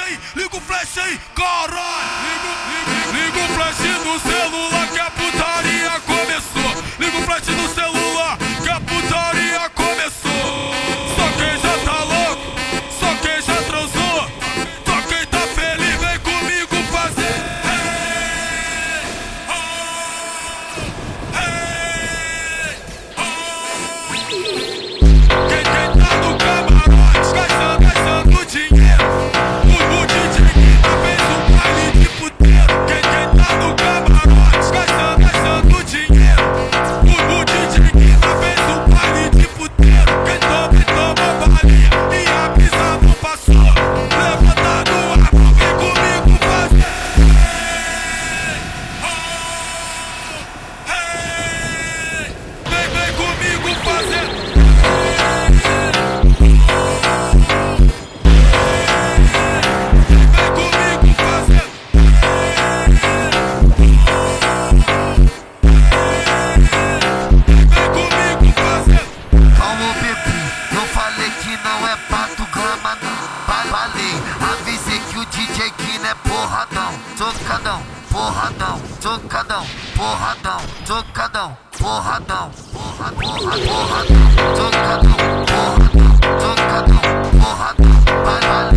aí, liga o flash aí, caralho. Liga o flash no celular que a putaria começou. Liga o flash no celular que a putaria começou. Só quem já tá louco, só quem já transou, só quem tá feliz vem comigo fazer. Quem tá no camarote gastando dinheiro, o DJ Guina fez um baile de puteiro. Quem tá no camarote gastando dinheiro, o DJ Guina fez um baile de puteiro. Quem toma balinha e a brisa não passou, levanta no ar, vem comigo fazer. Vem comigo fazer. Não é pato grama não, falei, avisei que o DJ Guina é porradão, socadão, porradão, socadão, porradão, socadão, porradão, porradão, socadão, porradão, socadão, porradão, vai.